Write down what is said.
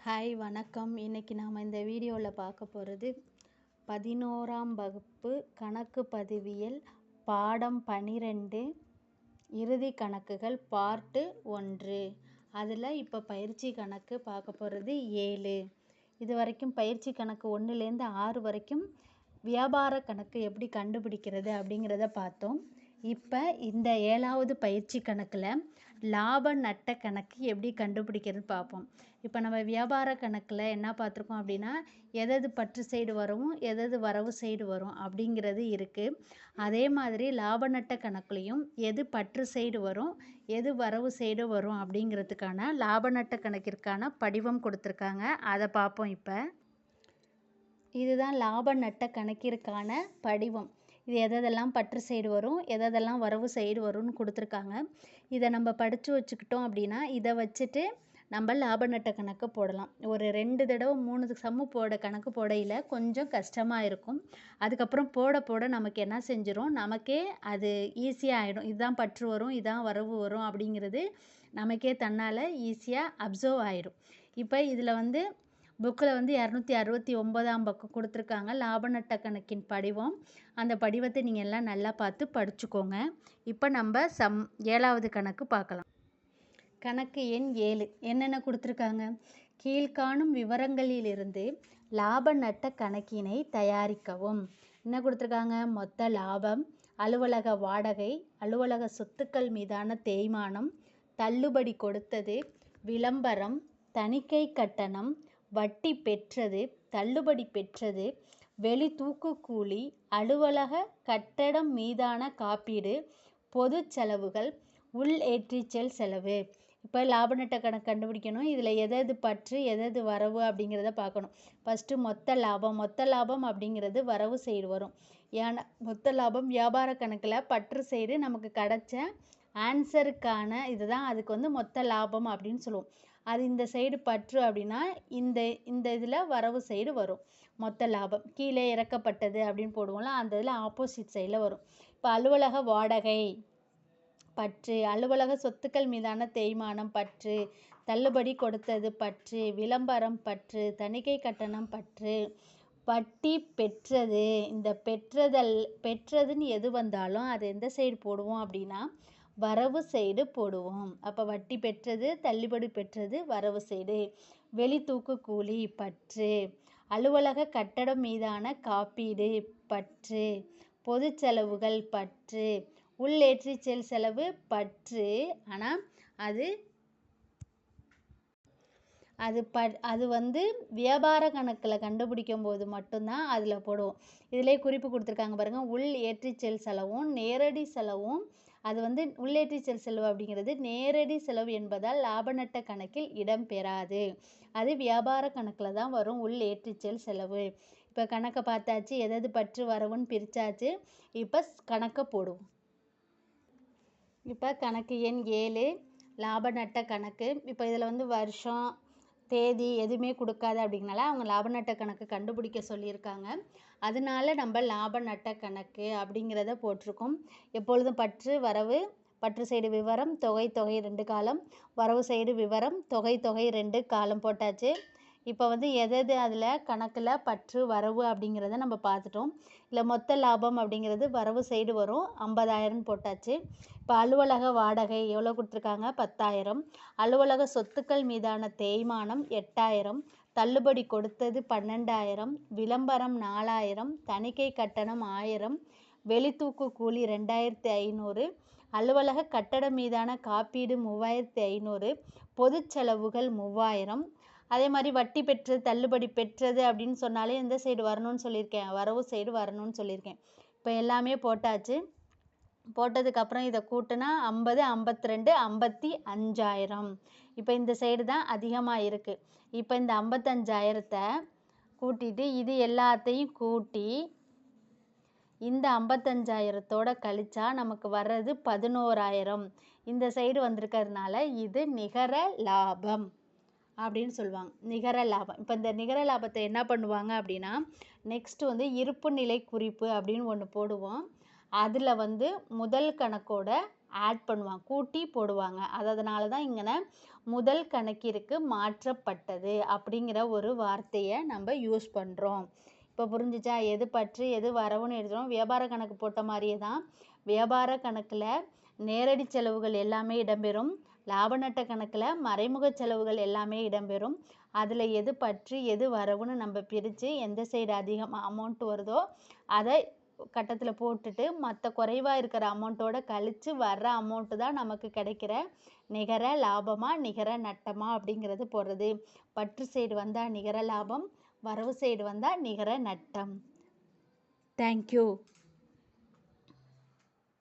Hi வணக்கம். இன்றைக்கி நாம் இந்த வீடியோவில் பார்க்க போகிறது 11ஆம் வகுப்பு கணக்கு பதிவியல் பாடம் 12 இறுதி கணக்குகள் பார்ட்டு 1. அதில் இப்போ பயிற்சி கணக்கு பார்க்க போகிறது 7. இது வரைக்கும் பயிற்சி கணக்கு 1லேருந்து 6 வரைக்கும் வியாபார கணக்கு எப்படி கண்டுபிடிக்கிறது அப்படிங்கிறத பார்த்தோம். இப்போ இந்த 7வது பயிற்சி கணக்கில் லாப நட்ட கணக்கு எப்படி கண்டுபிடிக்கிறது பார்ப்போம். இப்போ நம்ம வியாபார கணக்கில் என்ன பார்த்துருக்கோம் அப்படின்னா, எது பற்று சைடு வரும், எது வரவு சைடு வரும் அப்படிங்கிறது இருக்குது. அதே மாதிரி லாப நட்ட கணக்குலையும் எது பற்று சைடு வரும், எது வரவு சைடு வரும் அப்படிங்கிறதுக்கான லாப நட்ட கணக்கிற்கான படிவம் கொடுத்துருக்காங்க. அதை பார்ப்போம். இப்போ இதுதான் லாப நட்ட கணக்கிற்கான படிவம். இது எதெல்லாம் பற்று சைடு வரும், எதெல்லாம் வரவு சைடு வரும்னு கொடுத்துருக்காங்க. இதை நம்ம படித்து வச்சுக்கிட்டோம் அப்படின்னா இதை வச்சுட்டு நம்ம லாப நட்ட கணக்கு போடலாம். ஒரு 2 தடவை 3 சம்மு கணக்கு போடையில் கொஞ்சம் கஷ்டமாக இருக்கும். அதுக்கப்புறம் போட நமக்கு என்ன செஞ்சிடும், நமக்கே அது ஈஸியாக ஆகிடும். இதுதான் பற்று வரும், இதான் வரவு வரும் அப்படிங்கிறது நமக்கே தன்னால் ஈஸியாக அப்சர்வ் ஆகிடும். இப்போ இதில் புக்கில் 269ஆம் பக்கம் கொடுத்துருக்காங்க லாப நட்ட கணக்கின் படிவம். அந்த படிவத்தை நீங்கள் எல்லாம் நல்லா பார்த்து படிச்சுக்கோங்க. இப்போ நம்ம 7வது கணக்கு பார்க்கலாம். கணக்கு எண் 7 என்னென்ன கொடுத்துருக்காங்க, கீழ்காணும் விவரங்களிலிருந்து லாப நட்ட கணக்கினை தயாரிக்கவும். என்ன கொடுத்துருக்காங்க, மொத்த லாபம், அலுவலக வாடகை, அலுவலக சொத்துக்கள் மீதான தேய்மானம், தள்ளுபடி கொடுத்தது, விளம்பரம், தணிக்கை கட்டணம், வட்டி பெற்றது, தள்ளுபடி பெற்றது, வெளி தூக்கு கூலி, அலுவலக கட்டடம் மீதான காப்பீடு, பொது செலவுகள், உள் ஏற்றிச்செல் செலவு. இப்போ லாப நட்ட கணக்கு கண்டுபிடிக்கணும். இதில் எது பற்று எது வரவு அப்படிங்கிறத பார்க்கணும். ஃபஸ்ட்டு மொத்த லாபம் அப்படிங்கிறது வரவு சைடு வரும். ஏன்னா மொத்த லாபம் வியாபார கணக்கில் பற்று சைடு நமக்கு கிடச்ச ஆன்சருக்கான இதுதான். அதுக்கு மொத்த லாபம் அப்படின்னு சொல்லுவோம். அது இந்த சைடு பற்று அப்படின்னா இந்த இதில் வரவு சைடு வரும். மொத்த லாபம் கீழே இறக்கப்பட்டது அப்படின்னு போடுவோம்ல, அந்த இதில் ஆப்போசிட் சைடில் வரும். இப்போ அலுவலக வாடகை பற்று, அலுவலக சொத்துக்கள் மீதான தேய்மானம் பற்று, தள்ளுபடி கொடுத்தது பற்று, விளம்பரம் பற்று, தணிக்கை கட்டணம் பற்று, வட்டி பெற்றது. இந்த பெற்றதுன்னு எது வந்தாலும் அது எந்த சைடு போடுவோம் அப்படின்னா வரவு சைடு போடுவோம். அப்போ வட்டி பெற்றது, தள்ளுபடி பெற்றது வரவு சைடு. வெளி தூக்கு கூலி பற்று, அலுவலக கட்டடம் மீதான காப்பீடு பற்று, பொது செலவுகள் பற்று, உள் ஏற்றிச்செல் செலவு பற்று. ஆனால் அது வியாபார கணக்கில் கண்டுபிடிக்கும் போது மட்டும்தான் அதில் போடுவோம். இதிலே குறிப்பு கொடுத்துருக்காங்க பாருங்கள், உள் ஏற்றிச்செல் செலவும் நேரடி செலவும். அது உள்ளேற்றிச்செல் செலவு அப்படிங்கிறது நேரடி செலவு என்பதால் லாப நட்ட கணக்கில் இடம் பெறாது. அது வியாபார கணக்கில் தான் வரும் உள் ஏற்றிச்செல் செலவு. இப்போ கணக்கை பார்த்தாச்சு, எது பற்று வரவுன்னு பிரித்தாச்சு. இப்போ கணக்கை போடுவோம். இப்போ கணக்கு எண் 7 லாப நட்ட கணக்கு. இப்போ இதில் வருஷம் தேதி எதுவுமே கொடுக்காது அப்படிங்கனால அவங்க லாப நட்ட கணக்கு கண்டுபிடிக்க சொல்லியிருக்காங்க. அதனால நம்ம லாப நட்ட கணக்கு அப்படிங்கிறத போட்டிருக்கோம். எப்பொழுதும் பற்று வரவு, பற்று சைடு விவரம், தொகை 2 காலம், வரவு சைடு விவரம், தொகை 2 காலம் போட்டாச்சு. இப்போ எது அதில் கணக்கில் பற்று வரவு அப்படிங்கிறத நம்ம பார்த்துட்டோம். இல்லை மொத்த லாபம் அப்படிங்கிறது வரவு சைடு வரும், 50,000 போட்டாச்சு. இப்போ அலுவலக வாடகை எவ்வளோ கொடுத்துருக்காங்க, 10,000. அலுவலக சொத்துக்கள் மீதான தேய்மானம் 8,000, தள்ளுபடி கொடுத்தது 12,000, விளம்பரம் 4,000, தணிக்கை கட்டணம் 1,000, வெளித்தூக்கு கூலி 2,500, அலுவலக கட்டடம் மீதான காப்பீடு 3,500, பொது செலவுகள் 3,000. அதே மாதிரி வட்டி பெற்றது, தள்ளுபடி பெற்றது அப்படின்னு சொன்னாலே எந்த சைடு வரணும்னு சொல்லியிருக்கேன், வரவு சைடு வரணும்னு சொல்லியிருக்கேன். இப்போ எல்லாமே போட்டாச்சு. போட்டதுக்கப்புறம் இதை கூட்டினா 50, 52, 55,000. இப்போ இந்த சைடு தான் அதிகமாக இருக்குது. இப்போ இந்த 55,000த்தை கூட்டிட்டு இது எல்லாத்தையும் கூட்டி இந்த 55,000தோட கழிச்சா நமக்கு வர்றது 11,000. இந்த சைடு வந்திருக்கிறதுனால இது நிகர லாபம் அப்படின்னு சொல்லுவாங்க, நிகர லாபம். இப்போ இந்த நிகர லாபத்தை என்ன பண்ணுவாங்க அப்படின்னா, நெக்ஸ்ட் இருப்பு நிலை குறிப்பு அப்படின்னு ஒன்று போடுவோம். அதில் முதல் கணக்கோட ஆட் பண்ணுவாங்க, கூட்டி போடுவாங்க. அதனால தான் இங்கே முதல் கணக்கிற்கு மாற்றப்பட்டது அப்படிங்கிற ஒரு வார்த்தையை நம்ம யூஸ் பண்ணுறோம். இப்போ புரிஞ்சிச்சா? எது பற்று எது வரவுன்னு எழுதுகிறோம். வியாபார கணக்கு போட்ட மாதிரியே தான் வியாபார கணக்கில் நேரடி செலவுகள் எல்லாமே இடம்பெறும். லாப நட்ட கணக்கில் மறைமுக செலவுகள் எல்லாமே இடம்பெறும். அதில் எது பற்று எது வரவுன்னு நம்ம பிரித்து எந்த சைடு அதிகமாக அமௌண்ட் வருதோ அதை கட்டத்தில் போட்டுட்டு மற்ற குறைவாக இருக்கிற அமௌண்ட்டோட கழித்து வர்ற அமௌண்ட்டு தான் நமக்கு கிடைக்கிற நிகர லாபமா நிகர நட்டமா அப்படிங்கிறது போடுறது. பற்று சைடு வந்தால் நிகர லாபம், வரவு சைடு வந்தால் நிகர நட்டம். தேங்க்யூ.